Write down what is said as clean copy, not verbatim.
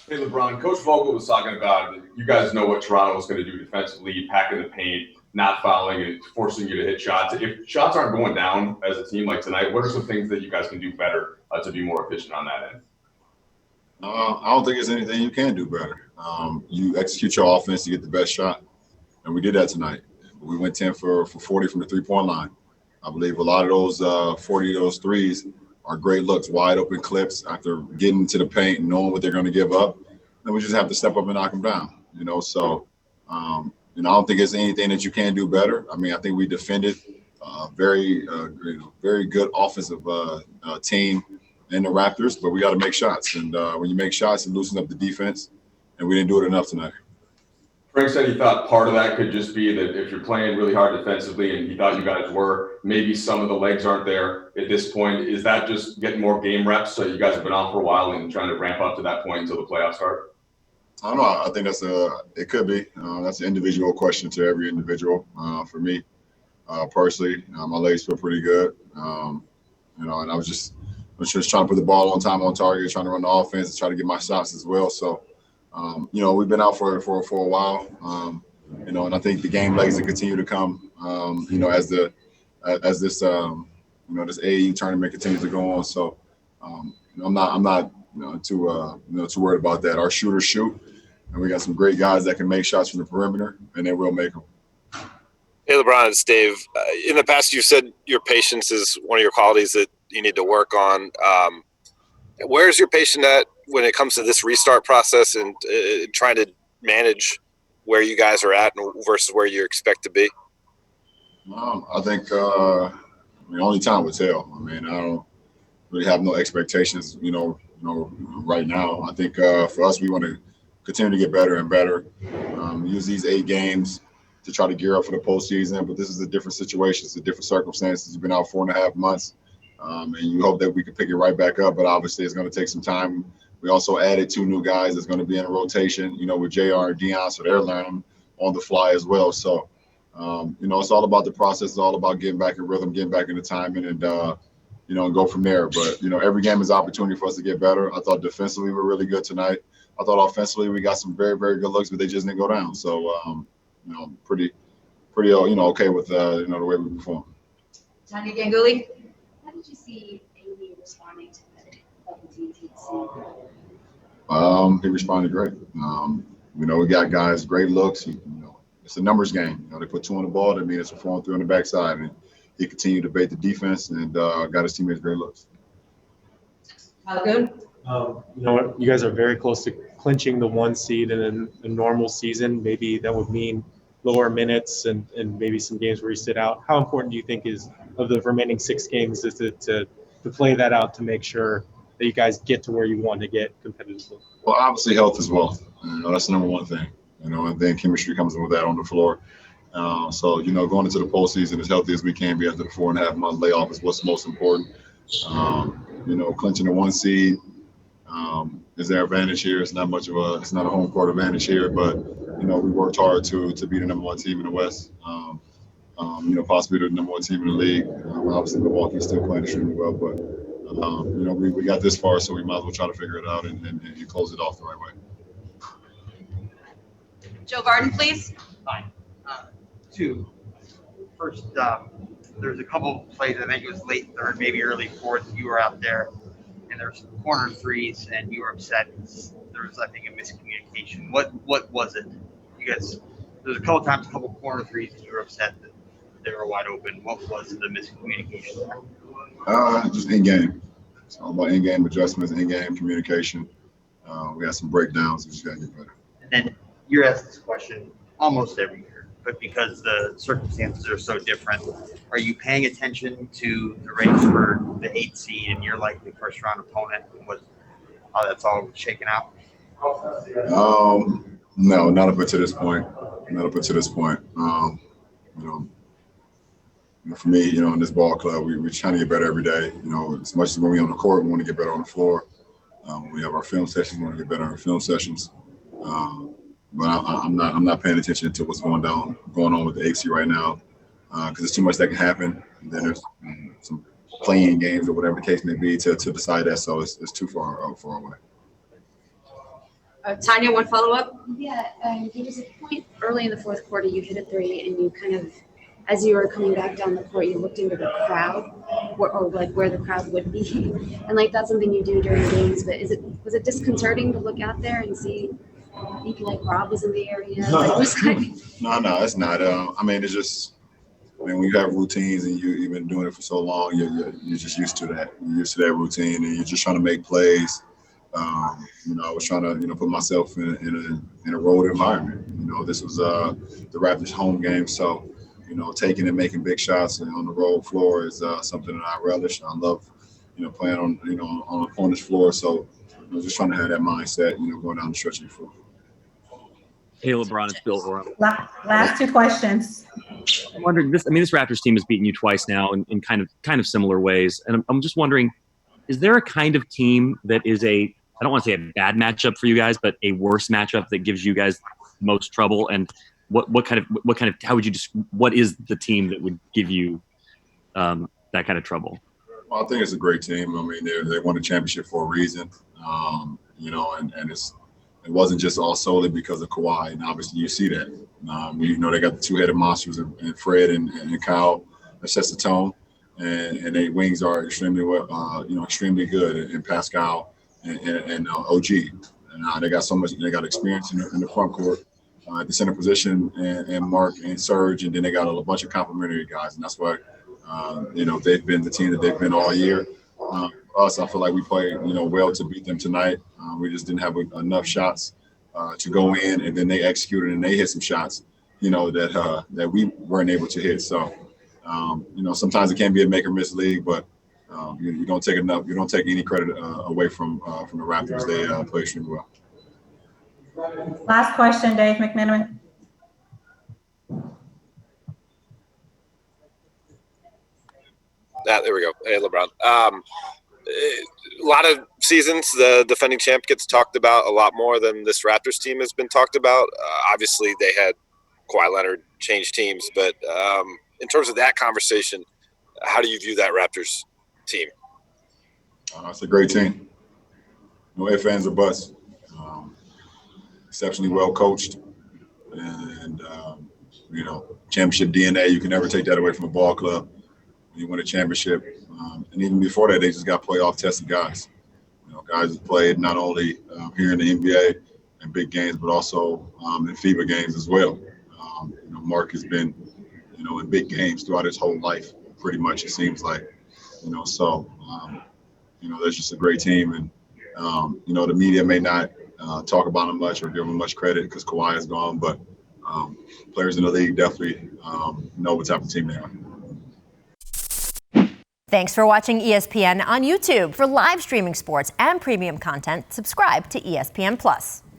Hey, LeBron, Coach Vogel was talking about you guys know what Toronto was going to do defensively, packing the paint, not fouling, and forcing you to hit shots. If shots aren't going down as a team like tonight, what are some things that you guys can do better to be more efficient on that end? I don't think there's anything you can do better. You execute your offense to get the best shot, and we did that tonight. We went 10 for 40 from the three-point line. I believe a lot of those 40 of those threes are great looks, wide open clips after getting to the paint and knowing what they're going to give up. Then we just have to step up and knock them down. I don't think there's anything that you can do better. I mean, I think we defended very good offensive team in the Raptors, but we got to make shots. And when you make shots, it loosens up the defense, and we didn't do it enough tonight. Frank said he thought part of that could just be that if you're playing really hard defensively, and he thought you guys were, maybe some of the legs aren't there at this point. Is that just getting more game reps? So you guys have been on for a while and trying to ramp up to that point until the playoffs start? I don't know. I think it could be. That's an individual question to every individual. For me, personally, my legs feel pretty good. And I was just trying to put the ball on time, on target, trying to run the offense, and try to get my shots as well. So, we've been out for a while. And I think the game legs will continue to come. As this this AAU tournament continues to go on. So, I'm not too worried about that. Our shooters shoot, and we got some great guys that can make shots from the perimeter, and they will make them. Hey, LeBron, it's Dave. In the past, you said your patience is one of your qualities that you need to work on. Where's your patience at when it comes to this restart process and trying to manage where you guys are at versus where you expect to be? I think only time will tell. I mean, I don't really have no expectations, right now. I think for us, we want to continue to get better and better. Use these 8 games to try to gear up for the postseason, but this is a different situation. It's a different circumstances. You've been out 4.5 months, and you hope that we can pick it right back up, but obviously it's going to take some time. We also added 2 new guys that's going to be in a rotation, with JR and Dion, so they're learning on the fly as well. So, it's all about the process. It's all about getting back in rhythm, getting back into timing, and go from there. But, every game is an opportunity for us to get better. I thought defensively we were really good tonight. I thought offensively we got some very, very good looks, but they just didn't go down. So, pretty okay with, the way we perform. Tanya Ganguly, how did you see AD responding to the He responded great. We got guys, great looks. It's a numbers game. They put 2 on the ball. That means it's performing 3 on the backside. And he continued to bait the defense and got his teammates great looks. Good. You guys are very close to clinching the 1 seed in a normal season. Maybe that would mean lower minutes and maybe some games where you sit out. How important do you think is of the remaining 6 games is to play that out to make sure that you guys get to where you want to get competitively? Well, obviously health as well. That's the number one thing. And then chemistry comes in with that on the floor. So going into the postseason as healthy as we can be after the 4.5-month layoff is what's most important. Clinching the 1 seed is their advantage here. It's not a home court advantage here, but we worked hard to be the number 1 team in the West. Possibly the number 1 team in the league. Obviously Milwaukee's still playing extremely well, but we got this far, so we might as well try to figure it out and close it off the right way. Joe Garden, please. Hi. 2. First, there's a couple of plays, I think it was late 3rd, maybe early 4th, you were out there, and there's corner threes, and you were upset. There was, I think, a miscommunication. What was it? You guys, there's a couple times, a couple corner threes, and you were upset that they were wide open. What was the miscommunication there? Just in-game. It's all about in-game adjustments, in-game communication. We had some breakdowns. We just got to get better. And then you're asked this question almost every year, but because the circumstances are so different, are you paying attention to the race for the 8th seed and your likely first-round opponent and how that's all shaken out? No, not up until this point. For me, in this ball club, we're trying to get better every day. As much as when we're on the court, we want to get better on the floor. When we have our film sessions, we want to get better on our film sessions. But I'm not paying attention to what's going on with the 8th seed right now, because there's too much that can happen. And then there's some playing games or whatever the case may be to decide that. So it's too far away. Tanya, one follow-up? Yeah, there was a point early in the fourth quarter, you hit a three, and you kind of, as you were coming back down the court, you looked into the crowd, or like where the crowd would be, and like that's something you do during games. But was it disconcerting to look out there and see people like Rob was in the area? Like, it was kind of... No, it's not. I mean, it's just. I mean, when you have routines and you've been doing it for so long, you're just used to that. You're used to that routine, and you're just trying to make plays. I was trying to, put myself in a road environment. This was the Raptors' home game, so taking and making big shots on the road floor is something that I relish. I love, playing on on the opponent's floor. So just trying to have that mindset, going down the stretch of the floor. Hey, LeBron, it's Bill Horan. Last two questions. I'm wondering this Raptors team has beaten you twice now in kind of similar ways. And I'm just wondering, is there a kind of team that is I don't want to say a bad matchup for you guys, but a worse matchup that gives you guys most trouble? And what is the team that would give you that kind of trouble? Well, I think it's a great team. I mean, they won a championship for a reason, and it wasn't just all solely because of Kawhi, and obviously you see that. They got the two-headed monsters and Fred and Kyle. That sets the tone, and their wings are extremely extremely good. And Pascal and OG, and they got so much. They got experience in the front court, at the center position, and Mark and Serge, and then they got a bunch of complimentary guys, and that's why they've been the team that they've been all year. Us, I feel like we played, well to beat them tonight. We just didn't have enough shots to go in, and then they executed and they hit some shots, that we weren't able to hit. So, sometimes it can be a make or miss league, but you don't take enough. You don't take any credit away from the Raptors. They play extremely well. Last question, Dave McMenamin. There we go. Hey, LeBron. A lot of seasons, the defending champ gets talked about a lot more than this Raptors team has been talked about. Obviously, they had Kawhi Leonard change teams, but in terms of that conversation, how do you view that Raptors team? It's a great team. No ifs, ands, or buts. Exceptionally well coached, and championship DNA. You can never take that away from a ball club. You win a championship. And even before that, they just got playoff tested guys. Guys that played not only here in the NBA in big games, but also in FIBA games as well. Mark has been, in big games throughout his whole life, pretty much, it seems like. There's just a great team. And, the media may not talk about him much or give him much credit because Kawhi is gone, but players in the league definitely know what type of team they are. Thanks for watching ESPN on YouTube. For live streaming sports and premium content, subscribe to ESPN+.